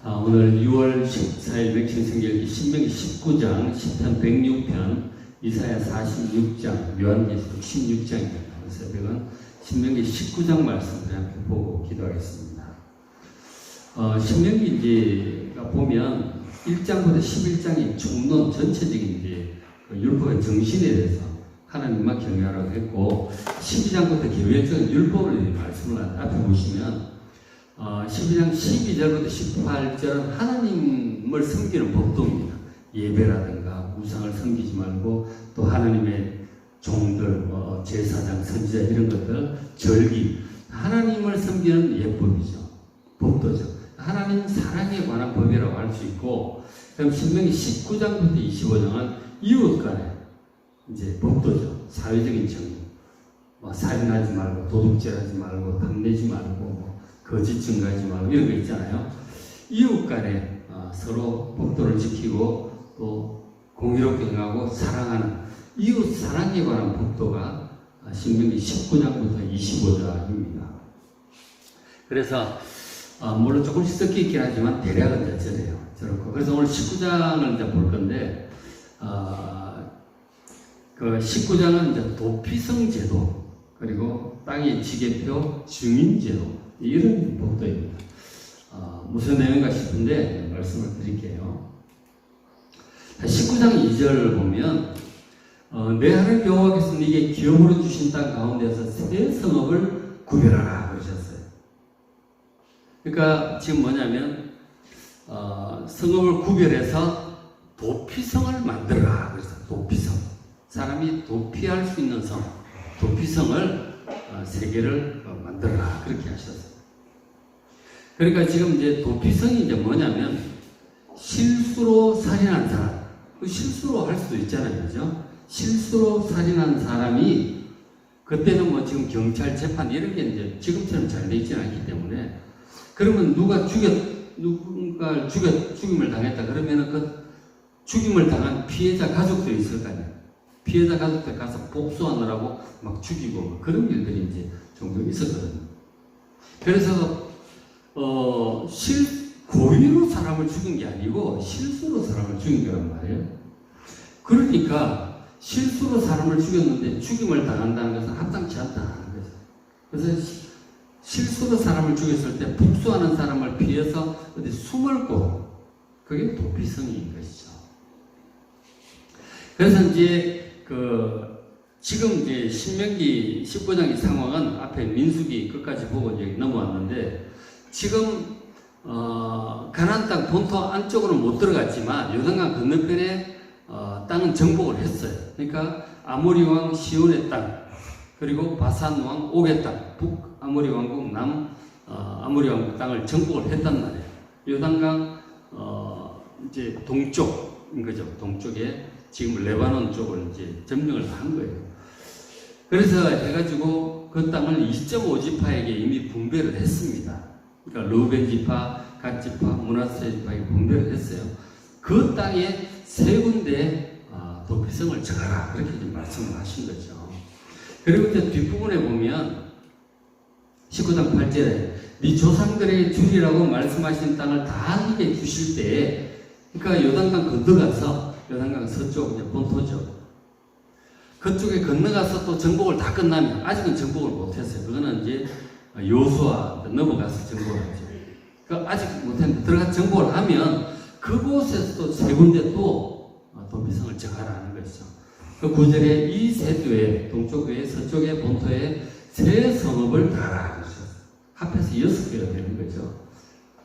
오늘 6월 14일 맥힌 성경기 신명기 19장, 10편 106편, 이사야 46장, 요한계시록 16장입니다. 새벽은 신명기 19장 말씀을 함께 보고 기도하겠습니다. 신명기가 보면 1장부터 11장이 총론 전체적인 율법의 정신에 대해서 하나님만 경외하라고 했고, 12장부터 계획적인 율법을 말씀을 앞에 보시면 12장 12절부터 18절은 하나님을 섬기는 법도입니다. 예배라든가 우상을 섬기지 말고 또 하나님의 종들, 제사장, 선지자 이런 것들, 절기, 하나님을 섬기는 예법이죠. 법도죠. 하나님 사랑에 관한 법이라고 할 수 있고, 그럼 신명기 19장부터 25장은 이웃 간의 이제 법도죠. 사회적인 정의. 살인하지 말고, 도둑질하지 말고, 탐내지 말고, 거짓 증거하지 말고 이런 거 있잖아요. 이웃 간에 서로 법도를 지키고 또 공의롭게 행하고 사랑하는 이웃 사랑에 관한 법도가 신명기 19장부터 25장입니다. 그래서 물론 조금씩 섞여 있긴 하지만 대략은 저래요. 저렇고. 그래서 오늘 19장을 이제 볼 건데, 그 19장은 이제 도피성 제도, 그리고 땅의 지계표 증인 제도, 이런 법도입니다. 무슨 내용인가 싶은데 말씀을 드릴게요. 19장 2절 보면 내 하나님 여호와께서 네게 기업으로 주신 땅 가운데서 새 성읍을 구별하라 그러셨어요. 그러니까 지금 뭐냐면 성읍을 구별해서 도피성을 만들어라 그래서 도피성, 사람이 도피할 수 있는 성, 도피성을 세 개를 만들어라 그렇게 하셨어요. 그러니까 지금 이제 도피성이 이제 뭐냐면 실수로 살인한 사람, 그 실수로 할 수도 있잖아요, 그죠? 실수로 살인한 사람이 그때는 뭐 지금 경찰 재판 이런 게 이제 지금처럼 잘 돼 있지는 않기 때문에, 그러면 누가 죽임을 당했다 그러면은 그 죽임을 당한 피해자 가족들이 있을 거 아니에요. 피해자 가족들 가서 복수하느라고 막 죽이고 그런 일들이 이제 종종 있었거든요. 그래서 고의로 사람을 죽인 게 아니고 실수로 사람을 죽인 거란 말이에요. 그러니까 실수로 사람을 죽였는데 죽임을 당한다는 것은 합당치 않다는 거죠. 그래서 실수로 사람을 죽였을 때 복수하는 사람을 피해서 어디 숨을 곳, 그게 도피성인 것이죠. 그래서 이제 지금 이제 신명기 19장의 상황은 앞에 민수기 끝까지 보고 이제 넘어왔는데, 지금 가나안 땅 본토 안쪽으로는 못 들어갔지만 요단강 건너편에 땅은 정복을 했어요. 그러니까 아모리 왕 시온의 땅, 그리고 바산 왕 옥의 땅, 북 아모리 왕국, 남 아모리 왕국 땅을 정복을 했단 말이에요. 요단강 이제 동쪽인 거죠. 동쪽에 지금 레바논 쪽을 이제 점령을 한 거예요. 그래서 해가지고 그 땅을 2.5지파에게 이미 분배를 했습니다. 그러니까 르우벤 지파, 갓 지파, 므낫세 지파에게 분배를 했어요. 그 땅에 세 군데 도피성을 정하라 그렇게 좀 말씀을 하신 거죠. 그리고 이제 뒷부분에 보면 19장 8절에 네 조상들에게 주리라고 말씀하신 땅을 다 네게 주실 때에, 그러니까 요단강 건너가서 요단강 서쪽 이제 본토죠. 그쪽에 건너가서 또 정복을 다 끝나면, 아직은 정복을 못했어요. 그거는 이제 여호수아 넘어가서 정복을 하죠. 그러니까 아직 못했는데 들어가서 정복을 하면 그곳에서 또 세 군데 또 도피성을 정하라는 것이죠. 그 9절에 이 세도에 동쪽에 서쪽에 본토에 새 성읍을 다하라 그러셨어요. 합해서 6개가 되는 거죠.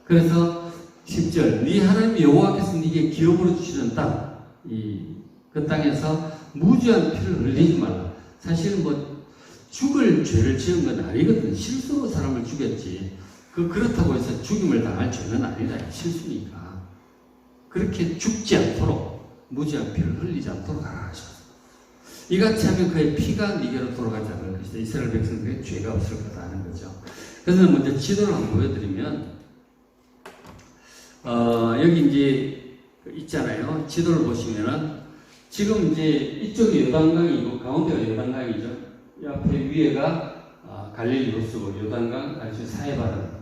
그래서 10절 네 하나님 여호와께서 네게 기업으로 주시는 땅, 그 땅에서 무죄한 피를 흘리지 말라. 사실 뭐 죽을 죄를 지은 건 아니거든. 실수로 사람을 죽였지. 그렇다고 해서 죽임을 당할 죄는 아니다. 실수니까. 그렇게 죽지 않도록 무죄한 피를 흘리지 않도록 하라 하셨어. 이같이 하면 그의 피가 네게로 돌아가지 않을 것이다. 이스라엘 백성들에게 죄가 없을 거다 하는 거죠. 그래서 먼저 지도를 한번 보여드리면, 여기 이제 있잖아요. 지도를 보시면은 지금 이제 이쪽이 요단강이고 가운데가 요단강이죠. 옆에 위에가 갈릴리 호수고 요단강, 사해바다.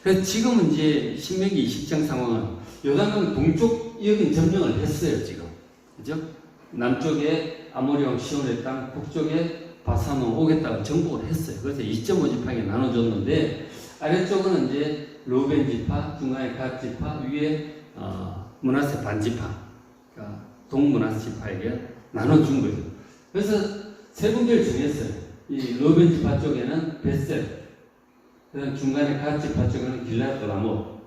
그래서 지금은 이제 신명기 20장 상황은 요단강 동쪽 여긴 점령을 했어요, 지금. 그죠? 남쪽에 아모리 왕 시온의 땅, 북쪽에 바산 왕 오겠다고 정복을 했어요. 그래서 2.5지파에 나눠줬는데, 아래쪽은 이제 루벤 지파, 중간에 갓 지파, 위에 므낫세 반지파, 그러니까 동므낫세 지파에게 나눠준 거죠. 그래서 세 군데를 정했어요. 이 루벤 지파 쪽에는 벳셀, 그다음 중간에 갓 지파 쪽에는 길랏 라못,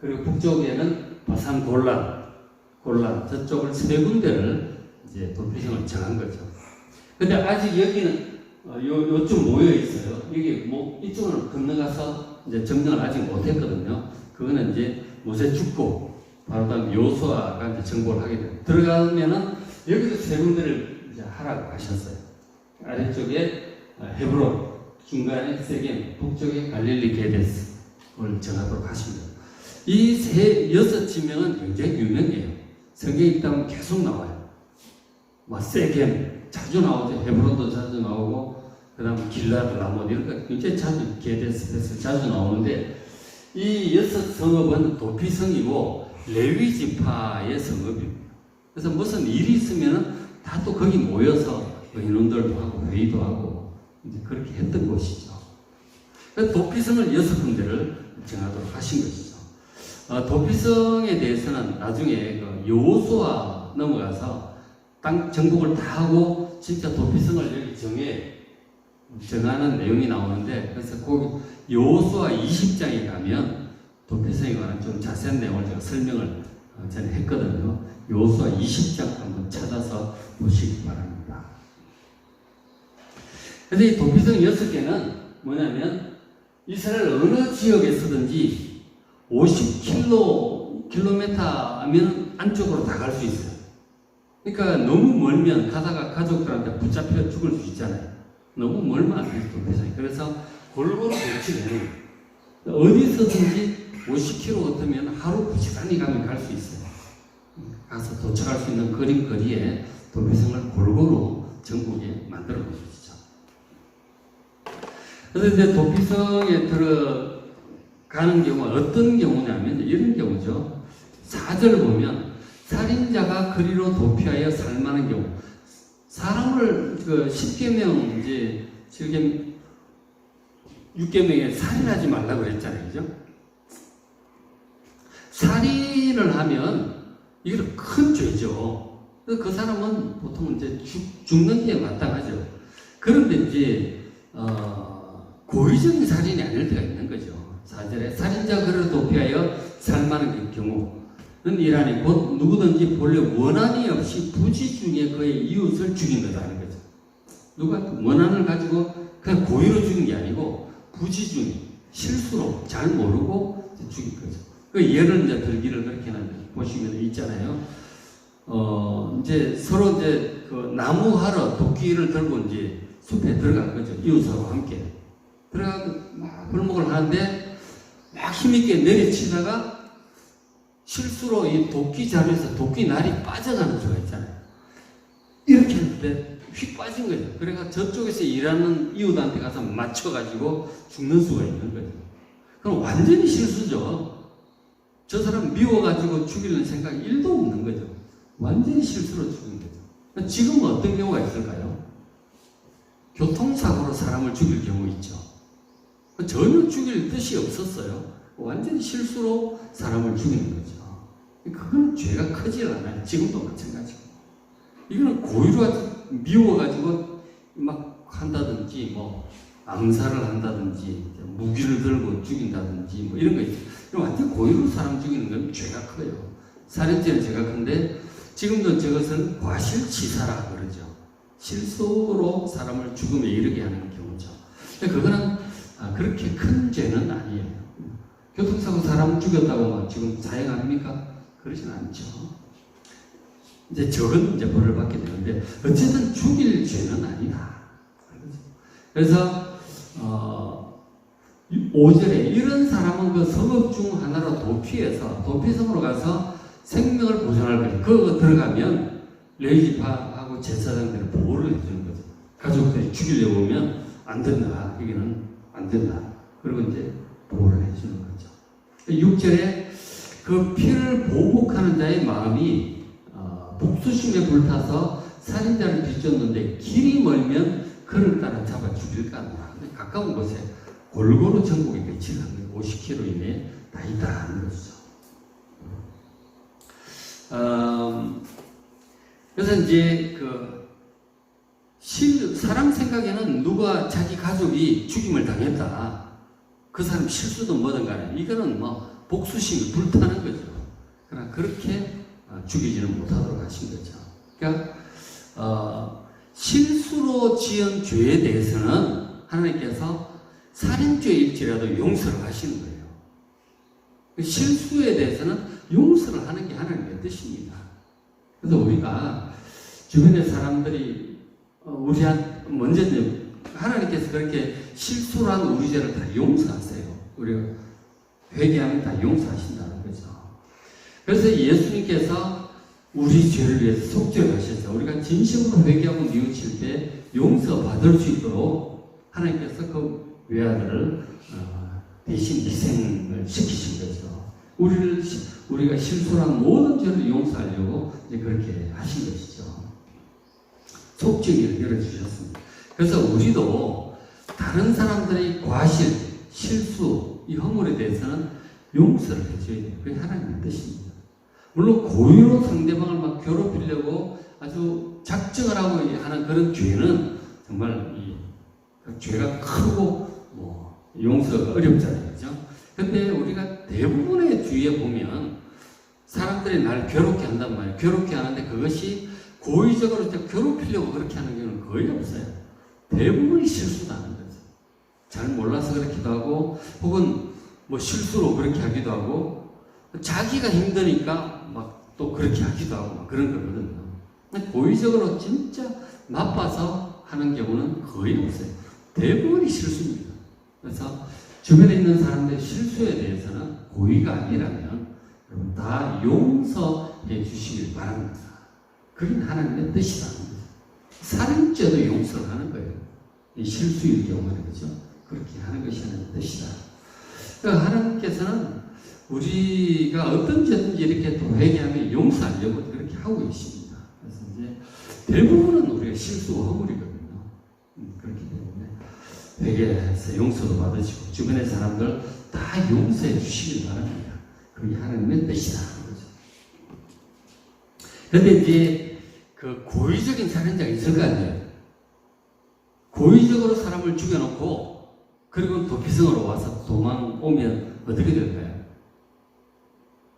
그리고 북쪽에는 바산 골란 저쪽을 세 군데를 이제 도피성을 정한 거죠. 근데 아직 여기는 요쯤 모여 있어요. 여기 뭐 이쪽으로 건너가서 이제 정정을 아직 못 했거든요. 그거는 이제 모세 죽고 바로 다음 요수아가 이제 정복을 하게 돼요. 들어가면은 여기도 세 군데를 이제 하라고 하셨어요. 아래쪽에 헤브론, 중간에 세겜, 북쪽에 갈릴리 게데스를 정하도록 하십니다. 이 여섯 지명은 굉장히 유명해요. 성경에 있다면 계속 나와요. 세겜 자주 나오죠. 헤브론도 자주 나오고, 그 다음 길랏 라못 이런 거 굉장히 자주, 게데스 자주 나오는데, 이 여섯 성읍은 도피성이고 레위 지파의 성읍입니다. 그래서 무슨 일이 있으면은 다 또 거기 모여서 인원들도 하고 회의도 하고 이제 그렇게 했던 곳이죠. 그래서 도피성을 여섯 군데를 정하도록 하신 것이죠. 도피성에 대해서는 나중에 여호수아 넘어가서 땅 정복을 다 하고 진짜 도피성을 여기 정하는 내용이 나오는데, 그래서 그 여호수아 20장에 가면 도피성에 관한 좀 자세한 내용을 제가 설명을 전에 했거든요. 여호수아 20장 한번 찾아서 보시기 바랍니다. 그래서 이 도피성 6개는 뭐냐면 이스라엘 어느 지역에 서든지 50km 하면 안쪽으로 다 갈 수 있어요. 그러니까 너무 멀면 가다가 가족들한테 붙잡혀 죽을 수 있잖아요. 너무 멀면 안 돼요, 도피성이. 그래서 골고루 배치되는, 어디서든지 50km 같으면 하루 부지런히 가면 갈 수 있어요. 가서 도착할 수 있는 거리에 도피성을 골고루 전국에 만들어 놓은 것이죠. 그래서 이제 도피성에 들어가는 경우가 어떤 경우냐면 이런 경우죠. 4절 보면 살인자가 그리로 도피하여 살만한 경우, 사람을 10계명 이제 6계명에 살인하지 말라고 그랬잖아요, 그죠? 살인을 하면 이게 큰 죄죠. 그래서 그 사람은 보통 이제 죽는 게 마땅하죠. 그런데 이제 고의적인 살인이 아닐 때가 있는 거죠. 4절에 살인자 그를 도피하여 살만한 경우는 이라니 곧 누구든지 본래 원한이 없이 부지 중에 그의 이웃을 죽인 거다는 거죠. 누가 원한을 가지고 그냥 고의로 죽인 게 아니고 부지 중에 실수로 잘 모르고 죽인 거죠. 그 예를 이제 들기를 그렇게 보시면 있잖아요. 이제 서로 이제 그 나무하러 도끼를 들고 이제 숲에 들어간 거죠. 이웃하고 함께. 들어가서 막 벌목을 하는데 막 힘있게 내리치다가 실수로 이 도끼 자루에서 도끼 날이 빠져가는 수가 있잖아요. 이렇게 했는데 휙 빠진 거죠. 그러니까 저쪽에서 일하는 이웃한테 가서 맞춰가지고 죽는 수가 있는 거죠. 그럼 완전히 실수죠. 저 사람 미워가지고 죽이려는 생각이 1도 없는 거죠. 완전히 실수로 죽은 거죠. 지금은 어떤 경우가 있을까요? 교통사고로 사람을 죽일 경우 있죠. 전혀 죽일 뜻이 없었어요. 완전히 실수로 사람을 죽이는 거죠. 그건 죄가 크질 않아요. 지금도 마찬가지고. 이거는 고의로 미워가지고 막 한다든지, 뭐, 암살을 한다든지, 무기를 들고 죽인다든지, 뭐 이런 거 있죠. 완전 고의로 사람 죽이는 건 죄가 커요. 살인죄는 죄가 큰데, 지금도 저것은 과실치사라 그러죠. 실수로 사람을 죽음에 이르게 하는 경우죠. 그거는 그렇게 큰 죄는 아니에요. 교통사고 사람 죽였다고 막 지금 사형합니까? 그러진 않죠. 이제 적은 이제 벌을 받게 되는데, 어쨌든 죽일 죄는 아니다. 그래서 5절에 이런 사람은 그 성읍 중 하나로 도피성으로 가서 생명을 보존할 거예요. 그거 들어가면 레위지파하고 제사장들이 보호를 해주는 거죠. 가족들이 죽이려고 하면 안 된다. 여기는 안 된다. 그리고 이제 보호를 해주는 거죠. 6절에 그 피를 보복하는 자의 마음이 복수심에 불타서 살인자를 비쫓는데 길이 멀면 그를 따라 잡아 죽일까 하노라. 가까운 곳에 골고루 전국에 배치를 하는 50km 이내에 다 있다는 거죠. 그래서 이제 사람 생각에는 누가 자기 가족이 죽임을 당했다. 그 사람 실수도 뭐든 간에 이거는 뭐 복수심이 불타는 거죠. 그러나 그렇게 죽이지는 못하도록 하신 거죠. 그러니까 실수로 지은 죄에 대해서는 하나님께서 살인죄일지라도 용서를 하시는 거예요. 실수에 대해서는 용서를 하는 게 하나님의 뜻입니다. 그래서 우리가 주변의 사람들이 먼저 하나님께서 그렇게 실수를 한 우리 죄를 다 용서하세요. 우리가 회개하면 다 용서하신다는 거죠. 그래서 예수님께서 우리 죄를 위해서 속죄하셔서 우리가 진심으로 회개하고 뉘우칠 때 용서받을 수 있도록 하나님께서 그 외아들을 대신 희생을 시키신 거죠. 우리가 실수한 모든 죄를 용서하려고 이제 그렇게 하신 것이죠. 속죄기를 열어주셨습니다. 그래서 우리도 다른 사람들의 과실, 실수, 이 허물에 대해서는 용서를 해줘야 돼요. 그게 하나님의 뜻입니다. 물론 고의로 상대방을 막 괴롭히려고 아주 작정을 하고 하는 그런 죄는 정말 죄가 크고 용서가 어렵잖아요. 그죠? 근데 우리가 대부분의 주위에 보면 사람들이 날 괴롭게 한단 말이에요. 괴롭게 하는데 그것이 고의적으로 괴롭히려고 그렇게 하는 경우는 거의 없어요. 대부분이 실수도 하는 거죠. 잘 몰라서 그렇기도 하고, 혹은 실수로 그렇게 하기도 하고, 자기가 힘드니까 막 또 그렇게 하기도 하고, 막 그런 거거든요. 고의적으로 진짜 나빠서 하는 경우는 거의 없어요. 대부분이 실수입니다. 그래서 주변에 있는 사람들의 실수에 대해서는 고의가 아니라면 여러분 다 용서해 주시길 바랍니다. 그게 하나님의 뜻이라는 거죠. 살인죄도 용서를 하는 거예요. 이 실수일 경우는 그죠? 그렇게 하는 것이 하나님의 뜻이다. 그러니까 하나님께서는 우리가 어떤 죄든지 이렇게 또 회개하면 용서하려고 그렇게 하고 계십니다. 그래서 이제 대부분은 우리가 실수와 허물이거든요. 그렇기 때문에 회개해서 용서도 받으시고 주변의 사람들 다 용서해 주시길 바랍니다. 그게 하나님의 뜻이다. 그런데 이제 그 고의적인 살인자가 있을 거 아니에요. 고의적으로 사람을 죽여놓고 그리고 도피성으로 와서 도망오면 어떻게 될까요?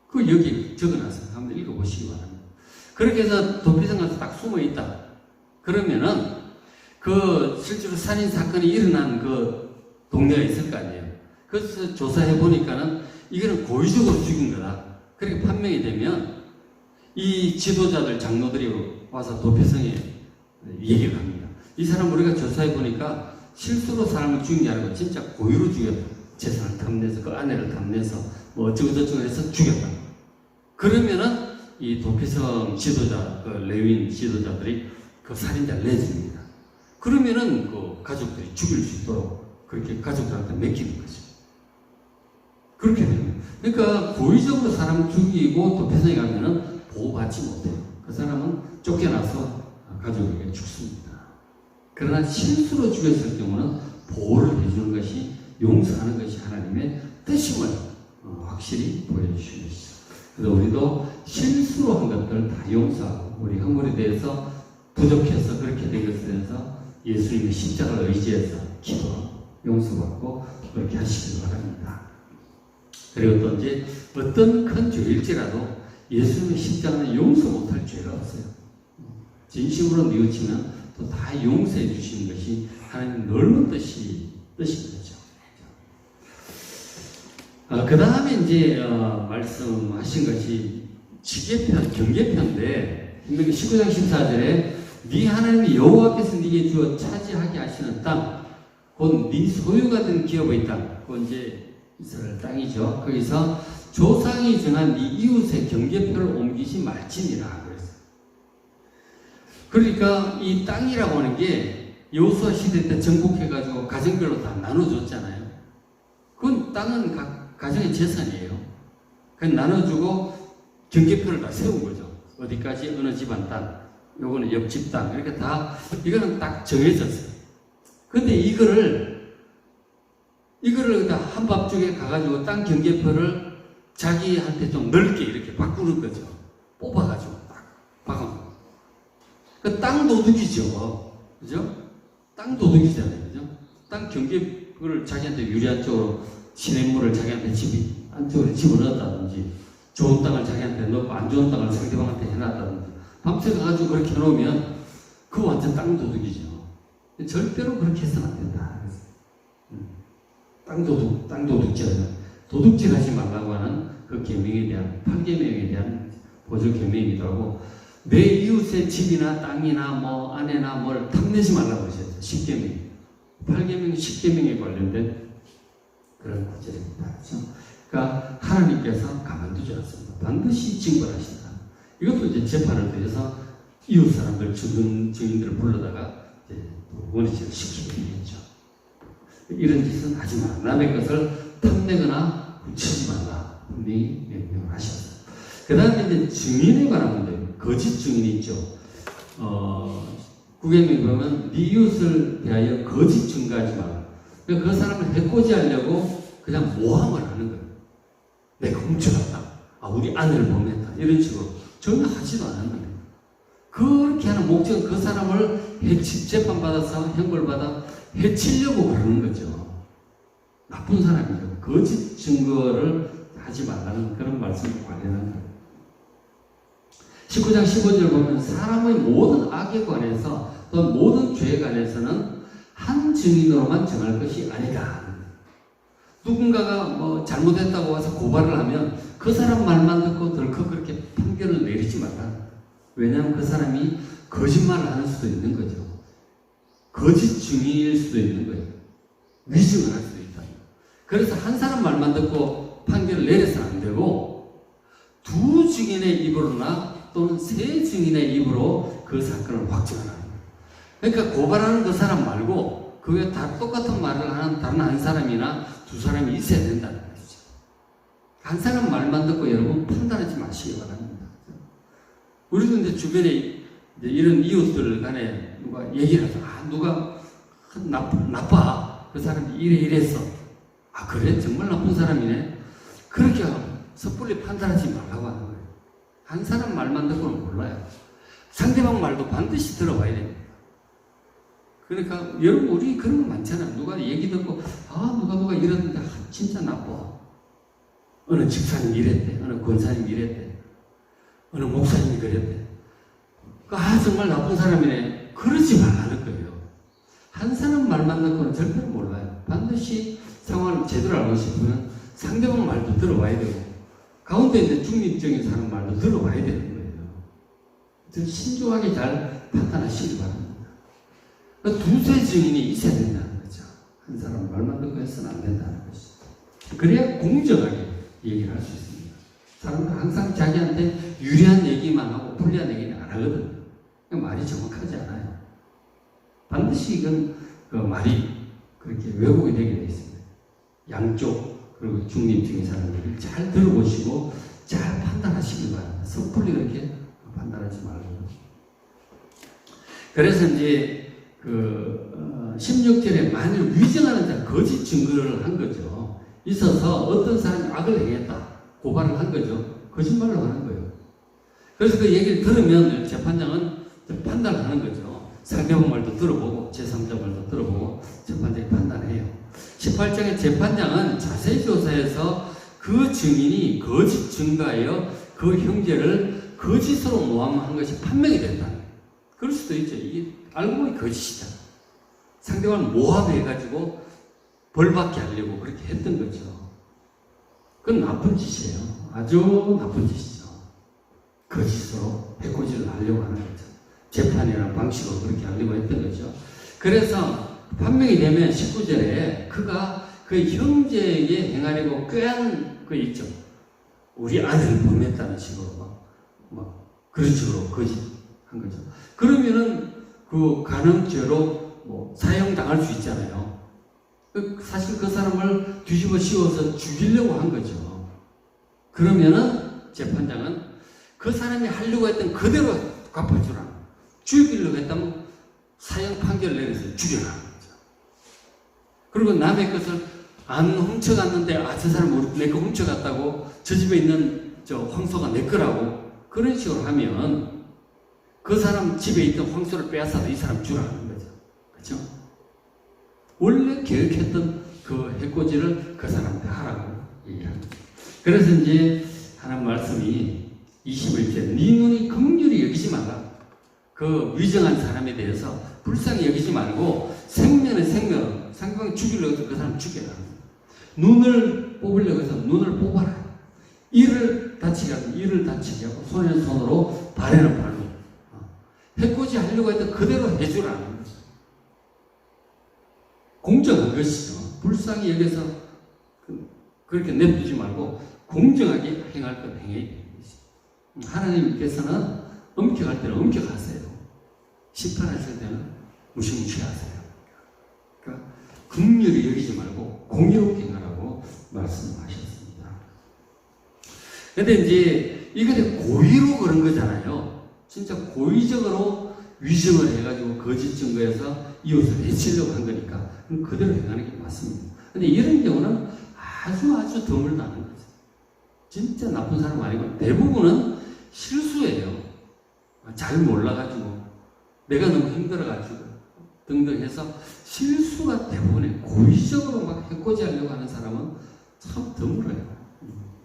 그 여기 적어놨어요. 한번 읽어보시기 바랍니다. 그렇게 해서 도피성 가서 딱 숨어있다. 그러면은 실제로 살인 사건이 일어난 그 동네가 있을 거 아니에요. 그래서 조사해 보니까는 이거는 고의적으로 죽인 거다. 그렇게 판명이 되면 이 지도자들, 장로들이 와서 도피성에 얘기를 합니다. 이 사람 우리가 조사해 보니까 실수로 사람을 죽인 게 아니고 진짜 고의로 죽였다. 재산을 탐내서 그 아내를 탐내서 어쩌고저쩌고 해서 죽였다. 그러면은 이 도피성 지도자, 레위인 지도자들이 그 살인자를 내줍니다. 그러면은 그 가족들이 죽일 수 있도록 그렇게 가족들한테 맡기는 거죠. 그렇게 됩니다. 그러니까 고의적으로 사람을 죽이고 도피성에 가면은 보호받지 못해요. 그 사람은 쫓겨나서 가족에게 죽습니다. 그러나 실수로 죽였을 경우는 보호를 해주는 것이, 용서하는 것이 하나님의 뜻임을 확실히 보여주시는 것이죠. 그래서 우리도 실수로 한 것들 다 용서하고 우리 허물에 대해서 부족해서 그렇게 된 것에 대해서 예수님의 십자가를 의지해서 기도, 용서받고 그렇게 하시길 바랍니다. 그리고 또 이제 어떤 큰 죄일지라도 예수님의 십자가는 용서 못할 죄가 없어요. 진심으로 뉘우치면 또 다 용서해 주시는 것이 하나님 넓은 뜻인 거죠. 그 다음에 이제 말씀하신 것이 지계편, 경계편인데 신명기 19장 14절에 네 하나님이 여호와께서 네게 주어 차지하게 하시는 땅, 곧 네 소유가 된 기업의 땅, 그 이제 이스라엘 땅이죠. 거기서 조상이 정한 네 이웃의 경계표를 옮기지 말지니라 그랬어요. 그러니까 이 땅이라고 하는 게 여호수아 시대 때 정복해가지고 가정별로 다 나눠줬잖아요. 그건 땅은 가정의 재산이에요. 그냥 나눠주고 경계표를 다 세운 거죠. 어디까지 어느 집안 땅, 요거는 옆집 땅, 이렇게 다 이거는 딱 정해졌어요. 근데 이거를 다 한밥쪽에 가가지고 땅 경계표를 자기한테 좀 넓게 이렇게 바꾸는 거죠. 뽑아가지고 딱 박아놓고. 그 땅 도둑이죠. 그죠? 땅 도둑이잖아요. 그죠? 땅 경계표를 자기한테 유리한 쪽으로 시냇물을 자기한테 안쪽으로 집어넣었다든지 좋은 땅을 자기한테 넣고 안 좋은 땅을 상대방한테 해놨다든지 밤새 가가지고 그렇게 해놓으면 그거 완전 땅 도둑이죠. 절대로 그렇게 해서는 안 된다. 땅 도둑질, 도둑질 하지 말라고 하는 그 계명에 대한, 8계명에 대한 보조 계명이기도 하고, 내 이웃의 집이나 땅이나 뭐 아내나 뭘 탐내지 말라고 하셨죠. 10계명. 8계명, 10계명에 관련된 그런 구절입니다. 그렇죠? 그러니까 하나님께서 가만두지 않습니다. 반드시 징벌하신다. 이것도 이제 재판을 통해서 이웃 사람들, 증인들을 불러다가 이제 원리적으로 시키겠죠. 이런 짓은 하지 마라. 남의 것을 탐내거나 훔치지 말라. 분명히 명령을 하셨어요. 그 다음에 이제 증인에 관한 문제, 거짓 증인이 있죠. 구계명에 보면 네 이웃을 대하여 거짓 증거하지 마라. 그러니까 그 사람을 해코지하려고 그냥 모함을 하는 거예요. 내가 훔쳐갔다. 우리 아내를 범했다. 이런 식으로 전혀 하지도 않는 거예요. 그렇게 하는 목적은 그 사람을 재판받아서 형벌받아 해치려고 그러는 거죠. 나쁜 사람이죠. 거짓 증거를 하지 말라는 그런 말씀을 관련한 거예요. 19장 15절 보면 사람의 모든 악에 관해서 또 모든 죄에 관해서는 한 증인으로만 정할 것이 아니다. 누군가가 뭐 잘못했다고 와서 고발을 하면 그 사람 말만 듣고 덜컥 그렇게 판결을 내리지 말라. 왜냐하면 그 사람이 거짓말을 하는 수도 있는 거죠. 거짓 증인일 수도 있는 거예요. 위증을 할 수도 있다. 그래서 한 사람 말만 듣고 판결을 내려서는 안 되고 두 증인의 입으로나 또는 세 증인의 입으로 그 사건을 확정하는 거예요. 그러니까 고발하는 그 사람 말고 그 외에 다 똑같은 말을 하는 다른 한 사람이나 두 사람이 있어야 된다는 거죠. 한 사람 말만 듣고 여러분 판단하지 마시기 바랍니다. 우리도 이제 주변에 이제 이런 이웃들 간에 누가 얘기를 해서 누가 나빠. 그 사람이 이랬어. 그래? 정말 나쁜 사람이네. 그렇게 섣불리 판단하지 말라고 하는 거예요. 한 사람 말만 듣고는 몰라요. 상대방 말도 반드시 들어봐야 됩니다. 그러니까 여러분 우리 그런 거 많잖아요. 누가 얘기 듣고 누가 이랬는데 진짜 나빠. 어느 집사님 이랬대. 어느 권사님 이랬대. 어느 목사님이 그랬대. 정말 나쁜 사람이네. 그러지 말라는 거예요. 한 사람 말만 듣고는 절대로 몰라요. 반드시 상황을 제대로 알고 싶으면 상대방 말도 들어봐야 되고 가운데 이제 중립적인 사람 말도 들어봐야 되는 거예요. 신중하게 잘 판단하시기 바랍니다. 두세 증인이 있어야 된다는 거죠. 한 사람 말만 듣고 해서는 안 된다는 것이죠. 그래야 공정하게 얘기를 할 수 있습니다. 사람은 항상 자기한테 유리한 얘기만 하고 불리한 얘기는 안 하거든요. 말이 정확하지 않아요. 반드시 이건 그 말이 그렇게 왜곡이 되게 되어 있습니다. 양쪽 그리고 중립적인 사람들을 잘 들어보시고 잘 판단하시기 바랍니다. 섣불리 그렇게 판단하지 말고. 그래서 이제 16절에 만일 위증하는 자 거짓 증거를 한 거죠. 있어서 어떤 사람이 악을 행했다. 고발을 한 거죠. 거짓말을 하는 거예요. 그래서 그 얘기를 들으면 재판장은 판단을 하는 거죠. 상대방 말도 들어보고 제3자 말도 들어보고 재판장이 판단해요. 18장의 재판장은 자세히 조사해서 그 증인이 거짓 증거하여 그 형제를 거짓으로 모함한 것이 판명이 된다. 그럴 수도 있죠. 이게 알고 보니 거짓이다. 상대방을 모함해가지고 벌받게 하려고 그렇게 했던 거죠. 그건 나쁜 짓이에요. 아주 나쁜 짓이죠. 거짓으로 해코지를 하려고 하는 거죠. 재판이라는 방식으로 그렇게 하려고 했던 거죠. 그래서 판명이 되면 19절에 그가 그 형제에게 행하려고 꾀한 거 있죠. 우리 아들을 범했다는 식으로 막 그런 식으로 거짓한 거죠. 그러면은 그 간음죄로 사형당할 수 있잖아요. 사실 그 사람을 뒤집어 씌워서 죽이려고 한 거죠. 그러면은 재판장은 그 사람이 하려고 했던 그대로 갚아주라. 죽이려고 했다면 사형 판결 내려서 죽여라. 그리고 남의 것을 안 훔쳐갔는데 저 사람 내 거 훔쳐갔다고 저 집에 있는 저 황소가 내 거라고 그런 식으로 하면 그 사람 집에 있던 황소를 빼앗아서 이 사람 주라는 거죠. 그렇죠? 원래 계획했던 그 해코지를 그 사람한테 하라고 얘기합니다. 그래서 이제 하나님 말씀이 21절 네 눈이 긍휼히 여기지 마라. 그 위정한 사람에 대해서 불쌍히 여기지 말고 생명의 생명 상대방 죽이려고 해서 그 사람 죽여라. 눈을 뽑으려고 해서 눈을 뽑아라. 이를 다치게 하고 이를 다치게 하고 손에는 손으로 발에는 발로 해코지 하려고 했던 그대로 해주라는 거죠. 공정한 것이죠. 불쌍히 여기서 그렇게 내두지 말고 공정하게 행할 건 행해야 되는 것이죠. 하나님께서는 엄격할 때는 엄격하세요. 심판하실 때는 무시무시하세요. 그러니까 긍휼히 여기지 말고 공의롭게 행하라고 말씀하셨습니다. 근데 이제 이것이 고의로 그런 거잖아요. 진짜 고의적으로 위증을 해가지고 거짓 증거해서 이웃을 해치려고 한 거니까 그대로 행하는 게 맞습니다. 근데 이런 경우는 아주 드물다는 거죠. 진짜 나쁜 사람 아니고 대부분은 실수예요. 잘 몰라가지고 내가 너무 힘들어가지고 등등 해서 실수가 대부분에 고의적으로 막 해코지 하려고 하는 사람은 참 드물어요.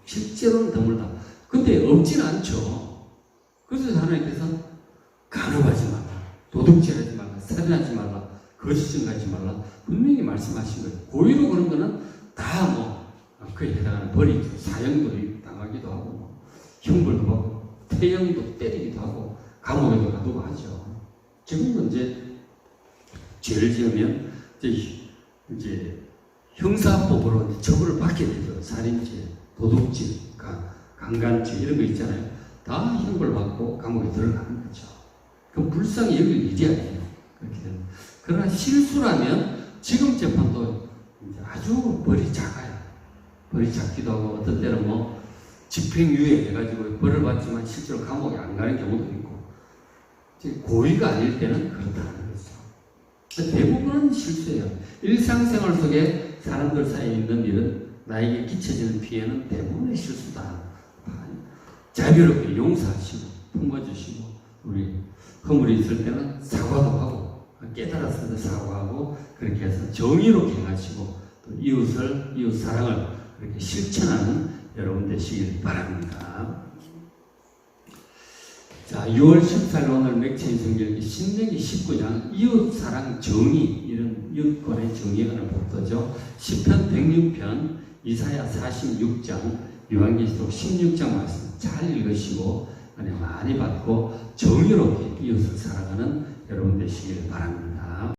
실제로는 드물다. 근데 없지는 않죠. 그래서 하나님께서 간음하지 말라, 도둑질하지 말라, 살인하지 말라, 거짓 증거하지 말라 분명히 말씀하신 거예요. 고의로 그런 거는 다 그에 해당하는 벌이죠. 사형도 당하기도 하고 형벌도 받고 태형도 때리기도 하고 감옥에도 가두고 하죠. 지금은 이제 죄를 지으면 이제 형사법으로 이제 처벌을 받게 되죠. 살인죄, 도둑질, 강간죄 이런 거 있잖아요. 다 형벌 받고 감옥에 들어가는 거죠. 그 불쌍히 여길 일이 아니에요. 그렇게 되면. 그러나 실수라면 지금 재판도 이제 아주 벌이 작아요. 벌이 작기도 하고 어떤 때는 집행유예 해가지고 벌을 받지만 실제로 감옥에 안 가는 경우도 있고 고의가 아닐 때는 그렇다는 거죠. 대부분은 실수예요. 일상생활 속에 사람들 사이에 있는 일은 나에게 끼쳐지는 피해는 대부분의 실수다. 자비롭게 용서하시고 품어주시고 우리 허물이 있을 때는 사과도 하고 깨달았을 때 사과하고 그렇게 해서 정의롭게 행하시고 또 이웃 사랑을 그렇게 실천하는 여러분 되시길 바랍니다. 자, 6월 14일 오늘 맥체인 성경 신명기 19장 이웃사랑 정의 이런 이웃권의 정의에 관한 법도죠. 시편 106편 이사야 46장 요한계시록 16장 말씀 잘 읽으시고 은혜 많이 받고 정의롭게 이웃을 사랑하는 여러분 되시길 바랍니다.